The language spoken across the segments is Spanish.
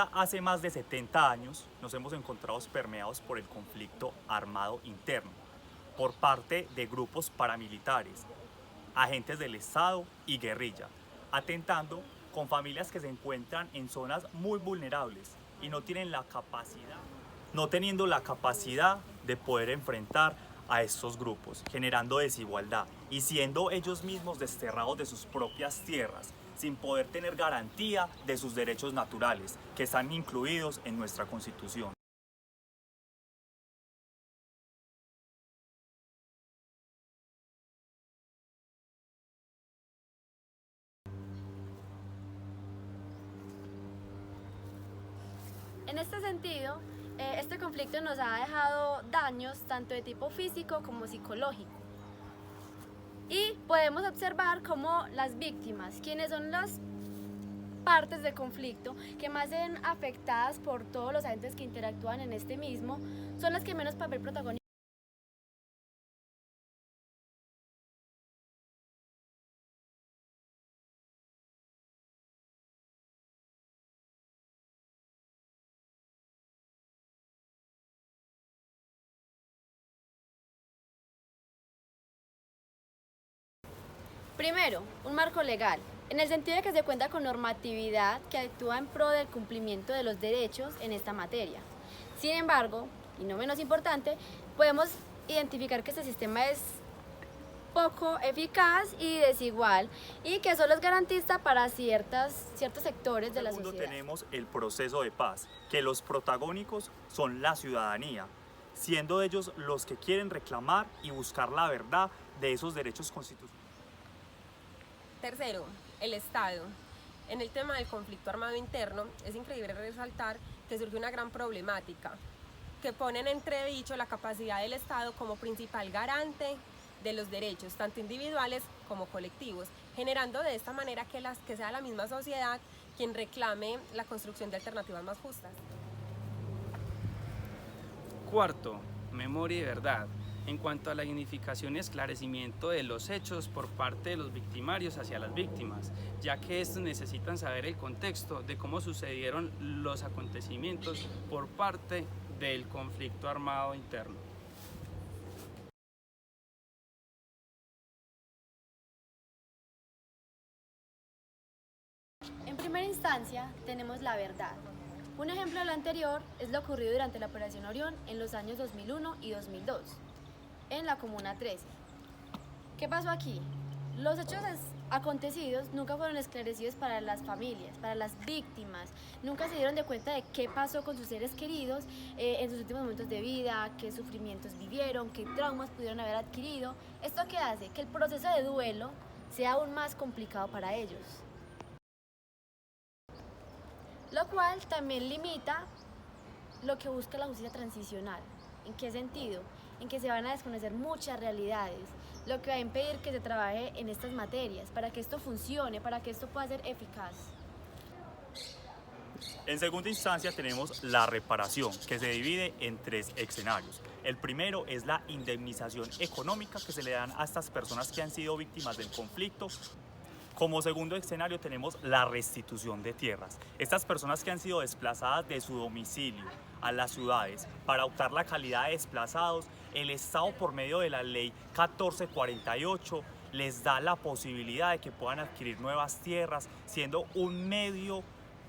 Colombia hace más de 70 años nos hemos encontrado permeados por el conflicto armado interno, por parte de grupos paramilitares, agentes del Estado y guerrilla, atentando con familias que se encuentran en zonas muy vulnerables y no teniendo la capacidad de poder enfrentar a estos grupos, generando desigualdad y siendo ellos mismos desterrados de sus propias tierras, sin poder tener garantía de sus derechos naturales, que están incluidos en nuestra Constitución. En este sentido, este conflicto nos ha dejado daños tanto de tipo físico como psicológico. Y podemos observar cómo las víctimas, quienes son las partes del conflicto que más se ven afectadas por todos los agentes que interactúan en este mismo, son las que menos papel protagónico. Primero, un marco legal, en el sentido de que se cuenta con normatividad que actúa en pro del cumplimiento de los derechos en esta materia. Sin embargo, y no menos importante, podemos identificar que este sistema es poco eficaz y desigual y que solo es garantista para ciertos sectores de la Segundo, sociedad. tenemos el proceso de paz, que los protagónicos son la ciudadanía, siendo ellos los que quieren reclamar y buscar la verdad de esos derechos constitucionales. Tercero, el Estado. En el tema del conflicto armado interno, es increíble resaltar que surge una gran problemática, que pone en entredicho la capacidad del Estado como principal garante de los derechos, tanto individuales como colectivos, generando de esta manera que sea la misma sociedad quien reclame la construcción de alternativas más justas. Cuarto, memoria y verdad. En cuanto a la dignificación y esclarecimiento de los hechos por parte de los victimarios hacia las víctimas, ya que estos necesitan saber el contexto de cómo sucedieron los acontecimientos por parte del conflicto armado interno. En primera instancia, tenemos la verdad. Un ejemplo de lo anterior es lo ocurrido durante la Operación Orión en los años 2001 y 2002, en la Comuna 13. ¿Qué pasó aquí? Los hechos acontecidos nunca fueron esclarecidos para las familias, para las víctimas. Nunca se dieron de cuenta de qué pasó con sus seres queridos en sus últimos momentos de vida, qué sufrimientos vivieron, qué traumas pudieron haber adquirido. ¿Esto qué hace? Que el proceso de duelo sea aún más complicado para ellos. Lo cual también limita lo que busca la justicia transicional. ¿En qué sentido? En que se van a desconocer muchas realidades, lo que va a impedir que se trabaje en estas materias, para que esto funcione, para que esto pueda ser eficaz. En segunda instancia tenemos la reparación, que se divide en 3 escenarios. El primero es la indemnización económica que se le dan a estas personas que han sido víctimas del conflicto. Como segundo escenario tenemos la restitución de tierras. Estas personas que han sido desplazadas de su domicilio a las ciudades para optar la calidad de desplazados, el Estado por medio de la ley 1448 les da la posibilidad de que puedan adquirir nuevas tierras, siendo un medio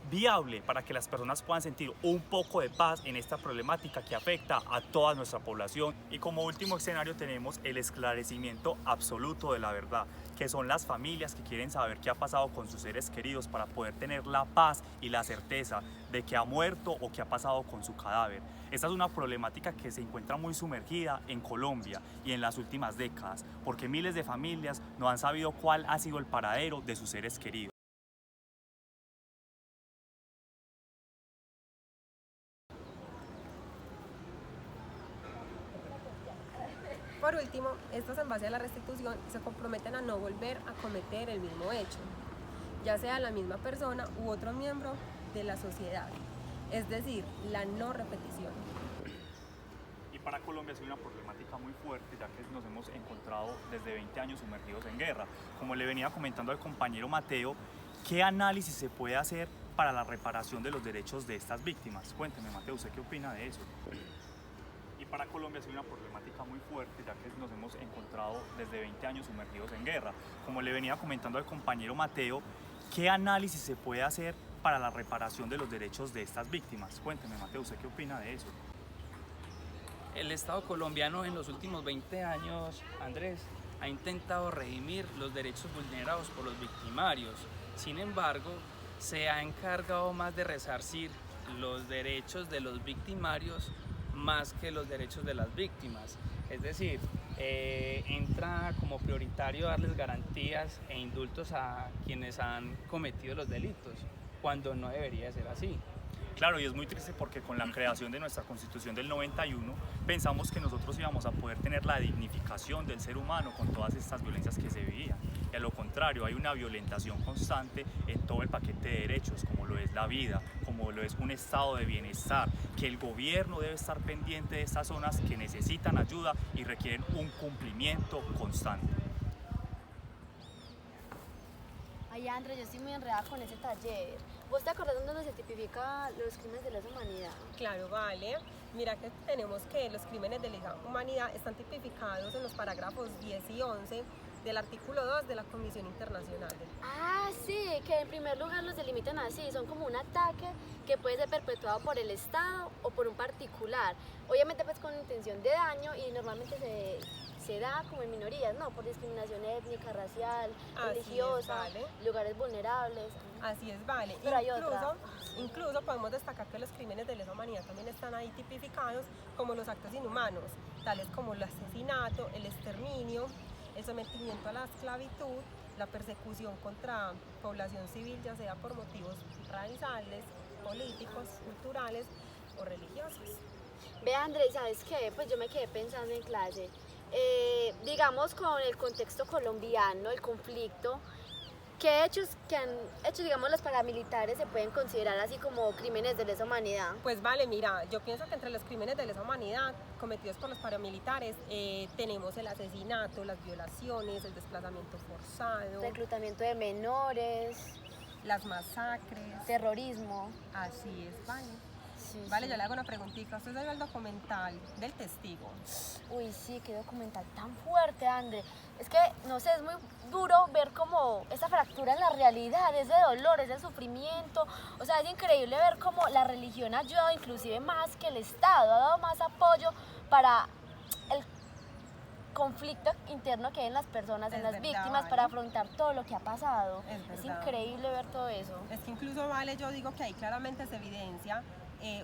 viable para que las personas puedan sentir un poco de paz en esta problemática que afecta a toda nuestra población. Y como último escenario tenemos el esclarecimiento absoluto de la verdad, que son las familias que quieren saber qué ha pasado con sus seres queridos para poder tener la paz y la certeza de que ha muerto o qué ha pasado con su cadáver. Esta es una problemática que se encuentra muy sumergida en Colombia y en las últimas décadas, porque miles de familias no han sabido cuál ha sido el paradero de sus seres queridos. Por último, estos en base a la restitución se comprometen a no volver a cometer el mismo hecho, ya sea la misma persona u otro miembro de la sociedad, es decir, la no repetición. Y para Colombia es una problemática muy fuerte, ya que nos hemos encontrado desde 20 años sumergidos en guerra. Como le venía comentando al compañero Mateo, ¿qué análisis se puede hacer para la reparación de los derechos de estas víctimas. Cuénteme, Mateo, ¿usted qué opina de eso? Y para Colombia ha sido una problemática muy fuerte, ya que nos hemos encontrado desde 20 años sumergidos en guerra. Como le venía comentando al compañero Mateo, ¿qué análisis se puede hacer para la reparación de los derechos de estas víctimas? Cuénteme, Mateo, ¿usted qué opina de eso? El Estado colombiano en los últimos 20 años, Andrés, ha intentado redimir los derechos vulnerados por los victimarios. Sin embargo, se ha encargado más de resarcir los derechos de los victimarios más que los derechos de las víctimas. Es decir, entra como prioritario darles garantías e indultos a quienes han cometido los delitos, cuando no debería ser así. Claro, y es muy triste porque con la creación de nuestra Constitución del 91 pensamos que nosotros íbamos a poder tener la dignificación del ser humano con todas estas violencias que se vivían. Y a lo contrario, hay una violentación constante en todo el paquete de derechos, como lo es la vida, como lo es un estado de bienestar, que el gobierno debe estar pendiente de estas zonas que necesitan ayuda y requieren un cumplimiento constante. Ay, André, yo estoy muy enredada con ese taller. ¿Vos te acordás dónde se tipifica los crímenes de lesa humanidad? Claro, vale. Mira que tenemos que los crímenes de lesa humanidad están tipificados en los parágrafos 10 y 11 del artículo 2 de la Comisión Internacional. Ah, sí, que en primer lugar los delimitan así, son como un ataque que puede ser perpetuado por el Estado o por un particular, obviamente pues con intención de daño y normalmente se da como en minorías, ¿no? Por discriminación étnica, racial, religiosa, vale. lugares vulnerables. Así es, vale. Pero hay otra. Incluso podemos destacar que los crímenes de lesa humanidad también están ahí tipificados como los actos inhumanos, tales como el asesinato, el exterminio, el sometimiento a la esclavitud, la persecución contra población civil, ya sea por motivos raciales, políticos, culturales o religiosos. Ve, Andrés, ¿sabes qué? Pues yo me quedé pensando en clase. Digamos con el contexto colombiano, el conflicto, ¿qué hechos que han hecho, digamos, los paramilitares se pueden considerar así como crímenes de lesa humanidad? Pues vale, mira, yo pienso que entre los crímenes de lesa humanidad cometidos por los paramilitares tenemos el asesinato, las violaciones, el desplazamiento forzado, Reclutamiento de menores, las masacres. terrorismo. Así es, vale. Sí, Vale, sí. yo le hago una preguntita. ¿Usted vio el documental del testigo? Uy, sí, qué documental tan fuerte, André. Es que, no sé, es muy duro ver como esta fractura en la realidad, ese dolor, ese sufrimiento. O sea, es increíble ver cómo la religión ha ayudado inclusive más que el Estado, ha dado más apoyo para el conflicto interno que hay en las personas, en Es las verdad, víctimas, vale. para afrontar todo lo que ha pasado. Es Es verdad. increíble ver todo eso. Es que incluso, vale, yo digo que ahí claramente se evidencia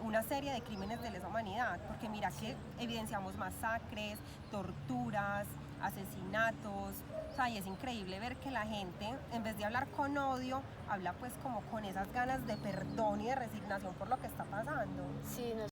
una serie de crímenes de lesa humanidad, porque mira que evidenciamos masacres, torturas, asesinatos, o sea, y es increíble ver que la gente, en vez de hablar con odio, habla pues como con esas ganas de perdón y de resignación por lo que está pasando. Sí, no